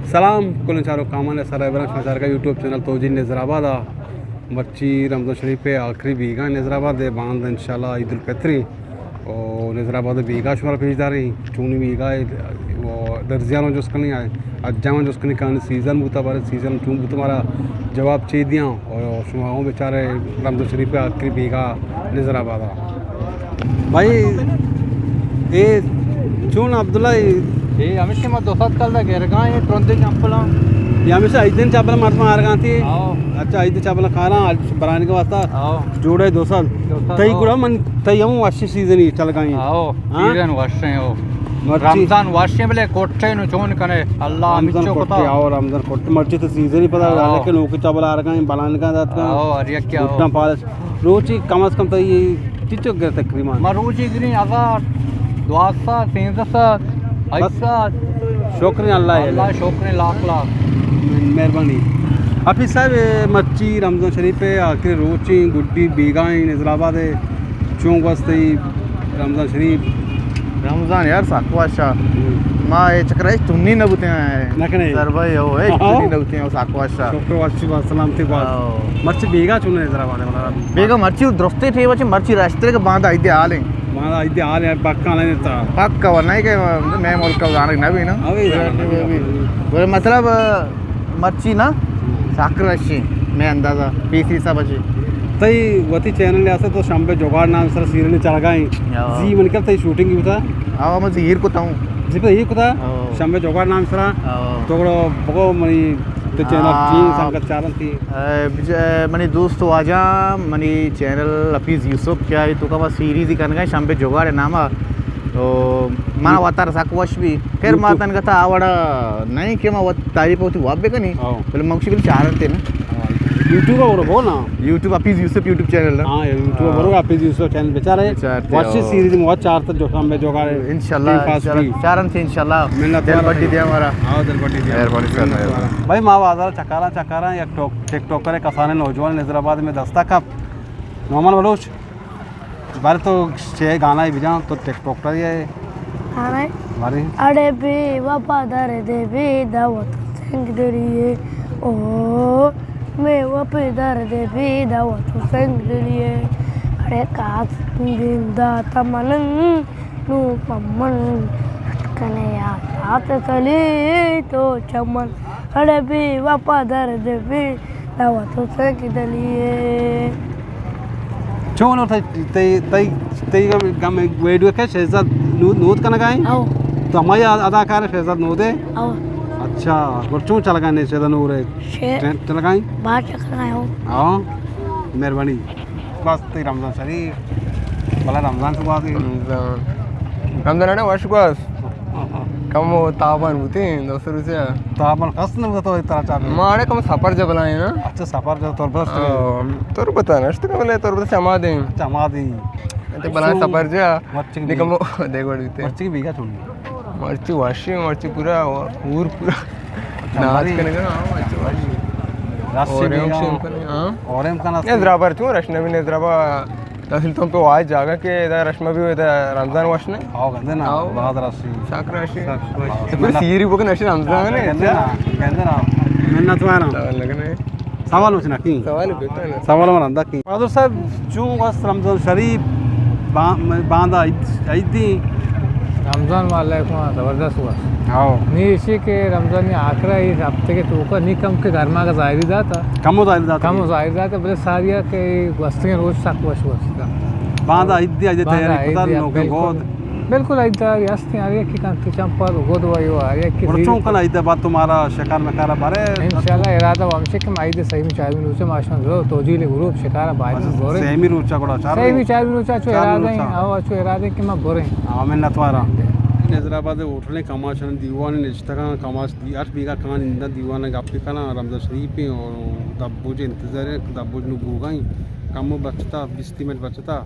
सलाम कुल चारों कामान सर समाचार का यूट्यूब चैनल तोजी नजराबाद मच्छी रमज़ान शरीफ पे आखिरी बीघा नजराबाद बांध इंशाल्लाह ईद उल फित्री और नजराबाद बीघा शुमार पेशदारी चूनी बीघा वो दर्जियान जो उसका नहीं आए अज्जावन जो उसका नहीं कहानी सीज़न बूता बारे सीज़न चून बूता हमारा जवाब चाहिए दिया और शुमाओं बेचारे रमज़ान शरीफ पे आखिरी बीघा नजराबाद भाई ये चून अब्दुल्ला ये हमेशा मैं 2 साल कल तक गैरगा ये ट्रोंदे चंपला ये हमेशा 5 दिन चावल मार मार गए थे। अच्छा 5 दिन चावल खा रहा बनाने के वास्ता जोड़े 2 साल तई गुड़ा मन तई हम वाशी सीजन ही चल गई आओ सीजन वाशे हो रमजान वाशे बले कोठे नु चोन करे अल्लाह मिचो को तो आओ रमजान कोठे मर्ची तो सीजन ही पता है कि लोग चावल आ रहा है बनाने का दात का आओ अरे क्या उतना पाल रोजी कम से कम तो ये चिचो गए तकरीबन मरोजी गिरी 1000 200 300 ऐसा शुक्र अल्लाह शुक्र लाख मेहरबानी हाफिज साहब मच्छी रमज़ान शरीफ पे आखिर रोची गुड्डी बीगाई नजराबाद चौंक वास्ते रमज़ान शरीफ रमजान यार साकवाशा मां ये चक्र तुन्नी नबुते हैं नकने सर भाई हो ए तुन्नी नबुते हैं साकवाशा शुक्र वाशी सलाम थे बात मच्छी बीगा चुने नजराबाद वाला बेगा मच्छी दोस्ते थे बच्चे मच्छी रास्ते के बांध आइदे आले मारा इधर आ रहे पक्का नहीं था पक्का वरना है कि मैं मुल्क का गाना ना भी ना अभी मतलब मच्छी ना साकराशी मैं अंदाजा पीसी सब अच्छी तई वती चैनल ले आसे तो शाम पे जुगाड़ नाम सर सीरियल चल गई जी मन कर तई शूटिंग की था आवा मैं हीर को ताऊं जी पे ही को था शाम पे जुगाड़ नाम सरा तो बको मनी तो चैनल जी संगत चारन थी मनी दोस्त आजा मनी चैनल हफीज यूसुफ क्या है तो का सीरीज ही करने शाम पे जुगाड़ नामा तो माना वातार साकवाश भी फिर मातन का था आवड़ा नहीं कि मैं तारीफ होती वाबे का नहीं बोले मंगशी के चारन थे ना यूट्यूब और बोल ना YouTube Hafeez Yusuf YouTube channel हां यूट्यूब बरो हफीज यूसुफ चैनल बेचारे वाच सीरीज में बहुत चार तक जो काम में जुगाड़ इंशाल्लाह चारन थे इंशाल्लाह दिल बड्डी दिया हमारा हां दिल बड्डी दिया मेहरबानी सर भाई मां बाजार चकारा एक टिकटॉकर है कसाने नौजवान नजराबाद में दस्ता कप नोमान बलोच बारे तो छे गाना ही बिजा तो टिकटॉकर ही है हां मारी अरे बे वफादार दे बे दावत संग दरिए ओ मैं वफादार दे बे दावत संग दरिए अरे कास जिंदा तमन नु पमन कने या साथ चली तो चमन अरे बे वफादार दे बे दावत संग दरिए चोनो तई गम वीडियो के शहजाद नूद का लगाए तो हमारे अदाकार है शहजाद नूद है अच्छा और क्यों चल गए शहजाद नूर है चल गए बात चल गए हो हां मेहरबानी बस तई रमजान शरीफ भला रमजान से बात रमजान है वर्ष बस कम तापन होते हैं 200 रुपया तापन कस न बता तो इतना चाह मारे कम सफर जब बनाए ना अच्छा सफर जो तोर बस तोर बता ना तो कम ले तोर बता चमा दी तो बना सफर जा मच्छी निकम देखो देते मच्छी की बीघा छोड़ मर्ची वाशी मर्ची पूरा ऊर पूरा नाच करने का मर्ची वाशी राशि बीघा और एम का ना नजराबाद क्यों रश्न भी नजराबाद तहसील तुम पे आज जागा के इधर रश्मा भी इधर रमजान वाश ने आओ गंदे ना बहुत राशि शाक राशि तो सीरी बुक नशे रमजान है गंदे ना मेहनत वाला लगने सवाल पूछना की सवाल बेटा ना सवाल में रंदा की बहादुर साहब चूं बस रमजान शरीफ बांधा आई रमज़ान वाले को ज़बरदस्त हुआ आओ नी इसी के रमज़ान ने आखिरा इस हफ्ते के तो नी कम के घर में का ज़ाहिर जाता कम हो ज़ाहिर जाता बोले सारिया के वस्तियाँ रोज तक वश वस्ता बांधा इद्दी तैयारी पता लोग बहुत बिल्कुल ऐसा यास्ते आ रही है कि कांति चंपल गोद वायु आ रही है कि बच्चों का ना इधर बात तुम्हारा शिकार में कारा बारे इंशाल्लाह इरादा वंशे के माइदे सही में 4 मिनट से माशमा जो तोजीले ग्रुप शिकार बाहर में बोरे सही रूचा कोड़ा सही में 4 मिनट चाचो इरादा है आओ अच्छो इरादे कि मैं बोरे हमें नतवारा नजराबाद उठने कमाशन दीवान निश्तका कमाश 8 बीघा कान इंदा दीवान गापी का ना रमजान शरीफ पे और दब्बूज इंतजार है दब्बूज नु गोगाई कम बचता 20 मिनट बचता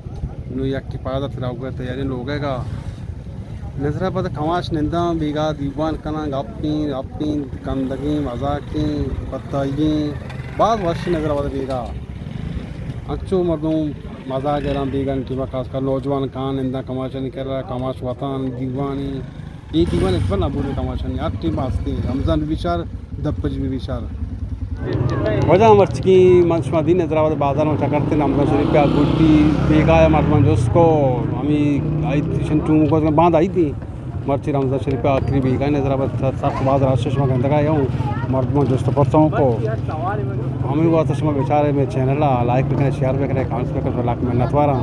नु या की पादा फिर आओगे तैयारी लोगेगा नजराबाद कमाश निंदा बीघा दीवान कना गापी गंदगी मजाकी पत्ताई बाद वर्ष नजराबाद बीघा अच्छो मर्दों मजा गरम बीगन की खासकर नौजवान कान इंदा कमाश नहीं कर रहा कमाश वतन दीवानी ही दिवान येत पण ना बोलले तमाशांनी आज टीम असते रमजान विचार दप्पज भी विचार वजह मर्च की मंशमा दिन हैदराबाद बाजार में करते रमजान शरीफ पे गुट्टी बेगा है मर्दमान जोस्को हमें आई थी टू को बांध आई थी मर्ची रमजान शरीफ पे आखिरी बीघा हैदराबाद सात बाद राष्ट्र में गंदगा हूँ मर्दमान दोस्त परसों को हमें वो चश्मा बेचारे में चैनल लाइक भी करें शेयर भी करें कमेंट्स भी करें लाख मेहनत वाला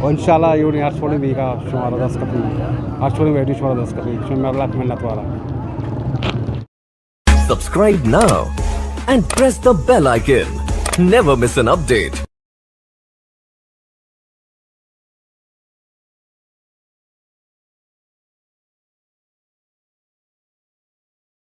और इंशाल्लाह ये आठ छोड़े बीघा शुमारा 10 कपी आठ छोड़े वेडी शुमारा 10 कपी शुमारा लाख मेहनत वाला Subscribe now and press the bell icon. Never miss an update.